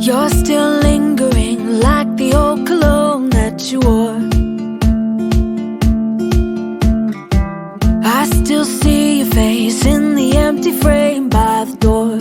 You're still lingering like the old cologne that you wore. I still see your face in the empty frame by the door.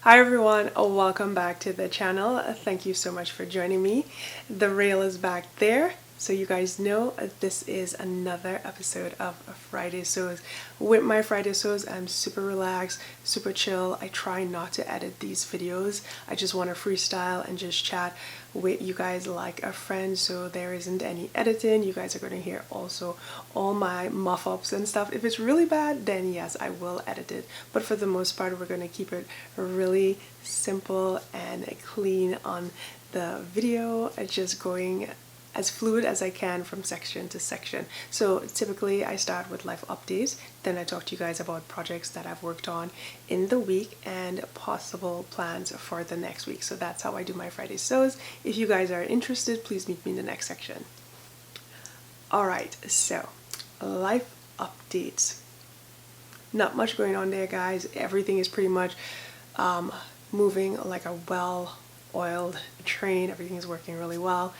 Hi everyone, welcome back to the channel. Thank you so much for joining me. The rail is back there, so you guys know this is another episode of Friday Sews. With my Friday Sews, I'm super relaxed, super chill. I try not to edit these videos. I just want to freestyle and just chat with you guys like a friend, so there isn't any editing. You guys are going to hear also all my muff ups and stuff. If it's really bad, then yes, I will edit it, but for the most part we're going to keep it really simple and clean on the video, just going as fluid as I can from section to section. So typically I start with life updates, then I talk to you guys about projects that I've worked on in the week and possible plans for the next week. So that's how I do my Friday sews. If you guys are interested, please meet me in the next section. Alright, so life updates. Not much going on there, guys. Everything is pretty much moving like a well-oiled train. Everything is working really well.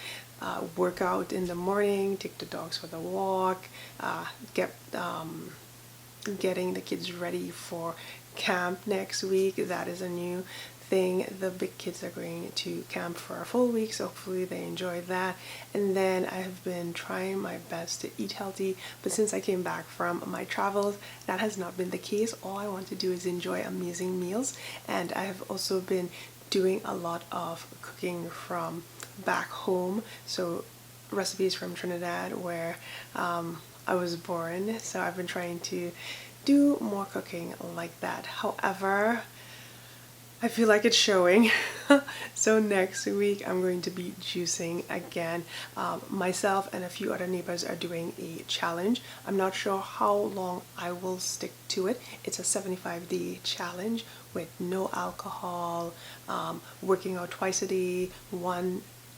Work out in the morning, take the dogs for the walk, getting the kids ready for camp next week. That is a new thing. The big kids are going to camp for a full week, so hopefully they enjoy that. And then I have been trying my best to eat healthy, but since I came back from my travels, that has not been the case. All I want to do is enjoy amazing meals, and I have also been doing a lot of cooking from back home, so recipes from Trinidad where I was born. So I've been trying to do more cooking like that. However, I feel like it's showing. So next week I'm going to be juicing again. Myself and a few other neighbors are doing a challenge. I'm not sure how long I will stick to it. It's a 75-day challenge with no alcohol, working out twice a day,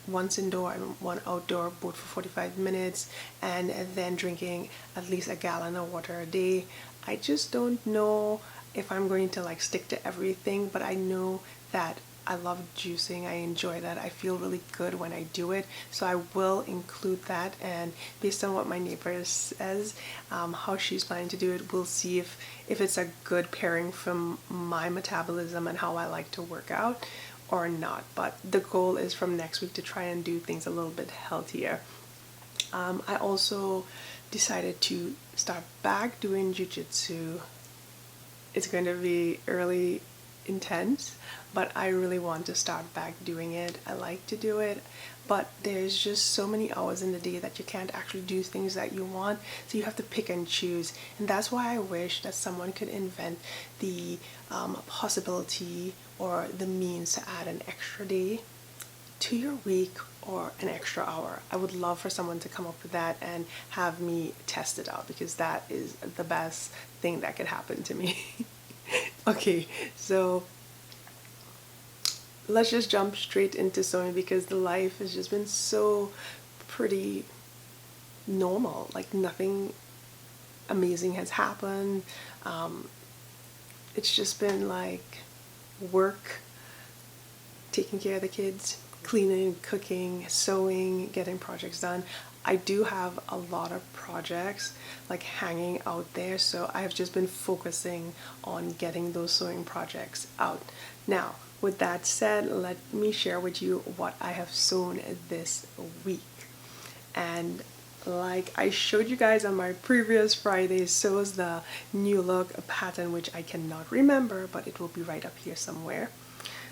once indoor and one outdoor, both for 45 minutes, and then drinking at least a gallon of water a day. I just don't know if I'm going to like stick to everything, but I know that I love juicing. I enjoy that. I feel really good when I do it, so I will include that. And based on what my neighbor says, how she's planning to do it, we'll see if it's a good pairing from my metabolism and how I like to work out or not. But the goal is from next week to try and do things a little bit healthier. I also decided to start back doing jiu-jitsu. It's going to be really intense, but I really want to start back doing it. I like to do it, but there's just so many hours in the day that you can't actually do things that you want, so you have to pick and choose. And that's why I wish that someone could invent the possibility or the means to add an extra day to your week or an extra hour. I would love for someone to come up with that and have me test it out, because that is the best thing that could happen to me. Okay, so let's just jump straight into sewing, because the life has just been so pretty normal. Like nothing amazing has happened. It's just been like work, taking care of the kids, cleaning, cooking, sewing, getting projects done. I do have a lot of projects like hanging out there, so I have just been focusing on getting those sewing projects out. Now, with that said, let me share with you what I have sewn this week. And like I showed you guys on my previous Friday sews, the new look pattern, which I cannot remember, but it will be right up here somewhere.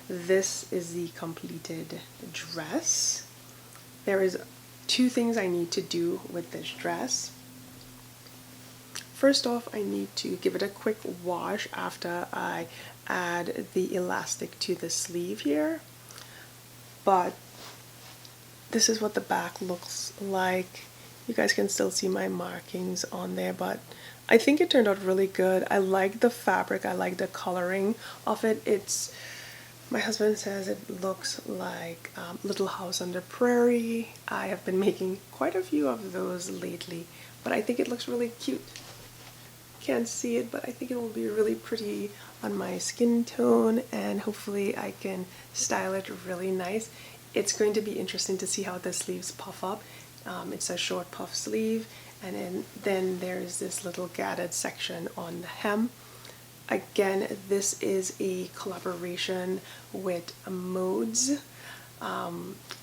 This is the completed dress. There is two things I need to do with this dress. First off, I need to give it a quick wash after I add the elastic to the sleeve here. But this is what the back looks like. You guys can still see my markings on there, but I think it turned out really good. I like the fabric, I like the coloring of it. My husband says it looks like Little House on the Prairie. I have been making quite a few of those lately, but I think it looks really cute. can't see it, but I think it will be really pretty on my skin tone, and hopefully I can style it really nice. It's going to be interesting to see how the sleeves puff up. It's a short puff sleeve, and then there's this little gathered section on the hem. Again, this is a collaboration with Modes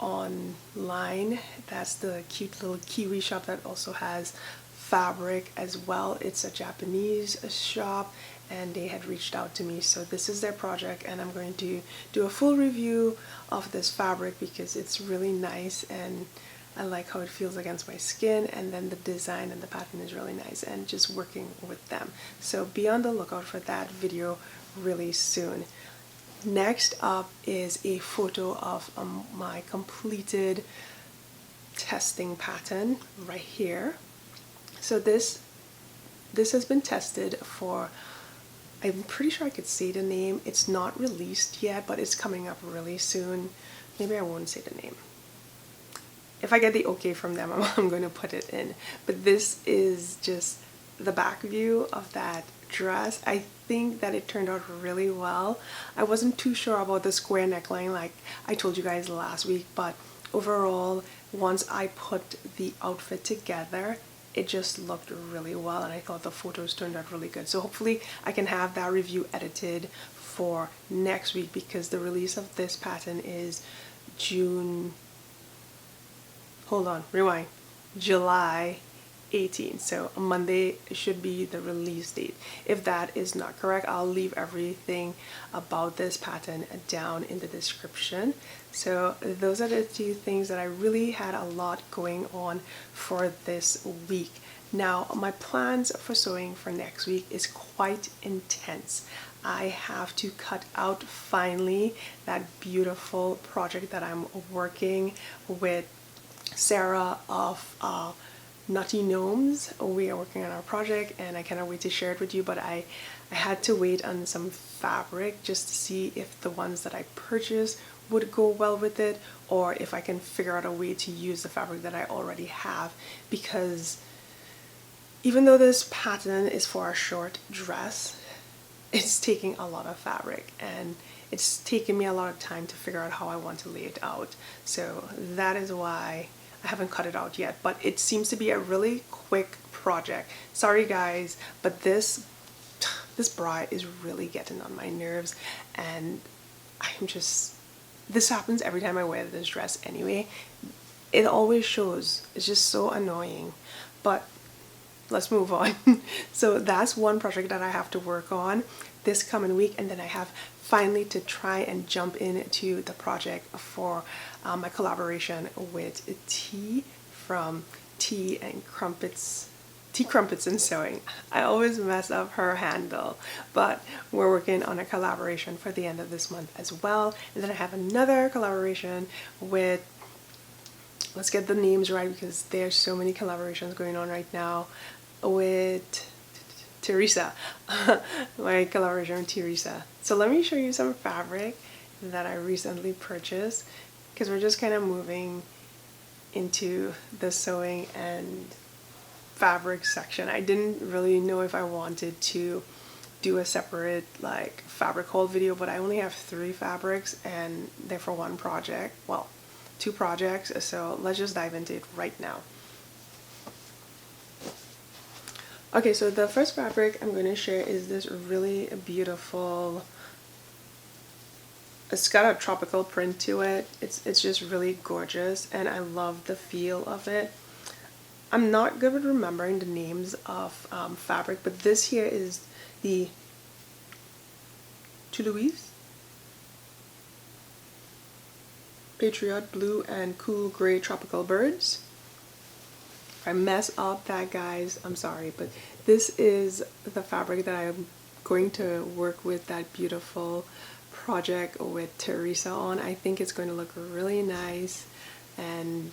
online. That's the cute little Kiwi shop that also has fabric as well. It's a Japanese shop, and they had reached out to me, so this is their project, and I'm going to do a full review of this fabric because it's really nice and I like how it feels against my skin, and then the design and the pattern is really nice, and just working with them. So be on the lookout for that video really soon. Next up is a photo of my completed testing pattern right here. So this has been tested for, I'm pretty sure I could say the name. It's not released yet, but it's coming up really soon. Maybe I won't say the name. If I get the okay from them, I'm going to put it in. But this is just the back view of that dress. I think that it turned out really well. I wasn't too sure about the square neckline like I told you guys last week, but overall, once I put the outfit together, it just looked really well, and I thought the photos turned out really good. So hopefully I can have that review edited for next week, because the release of this pattern is July 18th. So Monday should be the release date. If that is not correct, I'll leave everything about this pattern down in the description. So those are the two things that I really had a lot going on for this week. Now my plans for sewing for next week is quite intense. I have to cut out finally that beautiful project that I'm working with Sarah of Nutty Gnomes. We are working on our project, and I cannot wait to share it with you, but I had to wait on some fabric just to see if the ones that I purchased would go well with it, or if I can figure out a way to use the fabric that I already have, because even though this pattern is for a short dress, it's taking a lot of fabric, and it's taken me a lot of time to figure out how I want to lay it out. So that is why I haven't cut it out yet, but it seems to be a really quick project. Sorry guys, but this bra is really getting on my nerves, and this happens every time I wear this dress anyway. It always shows. It's just so annoying, but let's move on. So that's one project that I have to work on this coming week, and then I have finally to try and jump into the project for my collaboration with T from Tea Crumpets and Sewing. I always mess up her handle, but we're working on a collaboration for the end of this month as well. And then I have another collaboration with, let's get the names right because there's so many collaborations going on right now, with Teresa, my collaboration with Teresa. So let me show you some fabric that I recently purchased, because we're just kind of moving into the sewing and fabric section. I didn't really know if I wanted to do a separate like fabric haul video, but I only have 3 fabrics and they're for one project, well, 2 projects, so let's just dive into it right now. Okay, so the first fabric I'm going to share is this really beautiful, it's got a tropical print to it. It's just really gorgeous, and I love the feel of it. I'm not good with remembering the names of fabric, but this here is the Toulouse Patriot Blue and Cool Gray Tropical Birds. If I mess up that, guys, I'm sorry, but this is the fabric that I'm going to work with that beautiful project with Teresa on. I think it's going to look really nice, and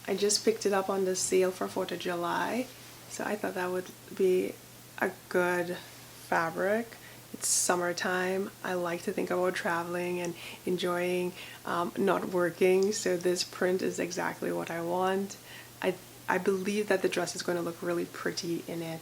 I just picked it up on the sale for 4th of July, so I thought that would be a good fabric. It's summertime. I like to think about traveling and enjoying not working, so this print is exactly what I want. I believe that the dress is going to look really pretty in it.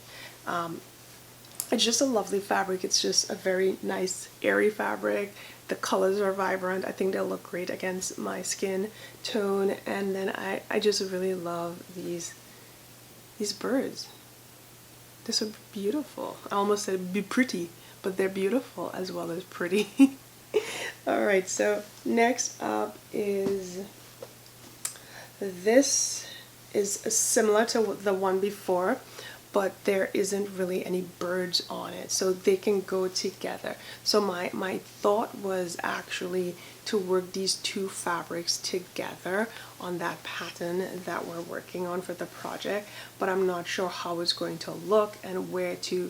it's just a lovely fabric. It's just a very nice airy fabric. The colors are vibrant. I think they'll look great against my skin tone. And then I just really love these birds. They're so beautiful. I almost said be pretty, but they're beautiful as well as pretty. Alright, so next up is, this is similar to the one before, but there isn't really any birds on it, so they can go together. So my thought was actually to work these two fabrics together on that pattern that we're working on for the project, but I'm not sure how it's going to look and where to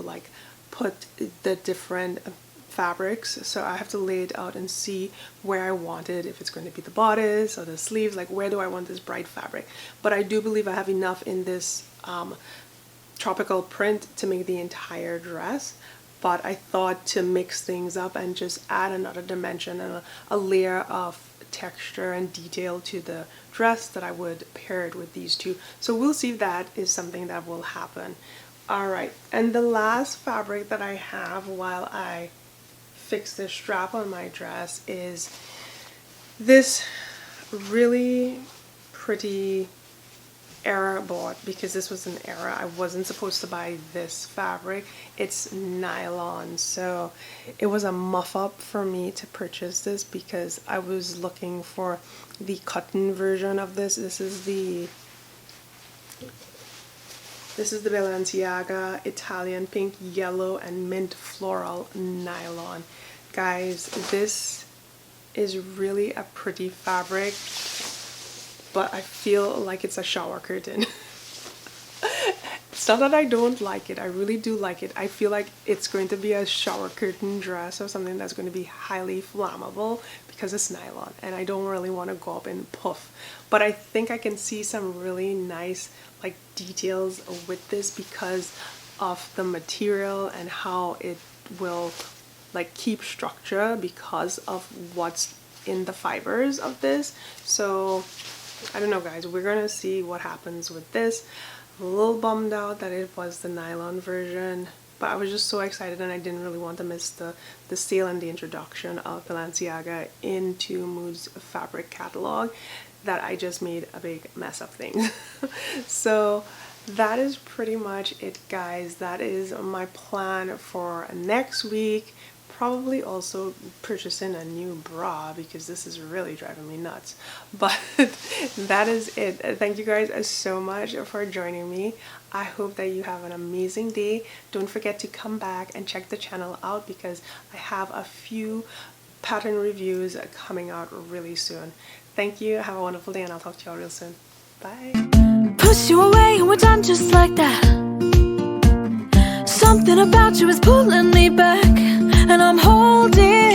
like put the different fabrics. So I have to lay it out and see where I want it, if it's going to be the bodice or the sleeves, like where do I want this bright fabric. But I do believe I have enough in this tropical print to make the entire dress, but I thought to mix things up and just add another dimension and a layer of texture and detail to the dress that I would pair it with these two. So we'll see if that is something that will happen. Alright, and the last fabric that I have while I fix this strap on my dress is this really pretty error bought, because this was an error. I wasn't supposed to buy this fabric. It's nylon, so it was a muff up for me to purchase this because I was looking for the cotton version of this. This is the Balenciaga Italian pink, yellow, and mint floral nylon. Guys, this is really a pretty fabric, but I feel like it's a shower curtain. It's not that I don't like it, I really do like it. I feel like it's going to be a shower curtain dress or something that's going to be highly flammable because it's nylon, and I don't really want to go up and puff. But I think I can see some really nice like details with this because of the material and how it will like keep structure because of what's in the fibers of this. So I don't know, guys, we're gonna see what happens with this. I'm a little bummed out that it was the nylon version, but I was just so excited and I didn't really want to miss the sale and the introduction of Balenciaga into Mood's fabric catalog that I just made a big mess of things. So that is pretty much it, guys. That is my plan for next week. Probably also purchasing a new bra because this is really driving me nuts. But that is it. Thank you guys so much for joining me. I hope that you have an amazing day. Don't forget to come back and check the channel out because I have a few pattern reviews coming out really soon. Thank you. Have a wonderful day and I'll talk to y'all real soon. Bye. Push you away and we're done just like that. Something about you is pulling me back, and I'm holding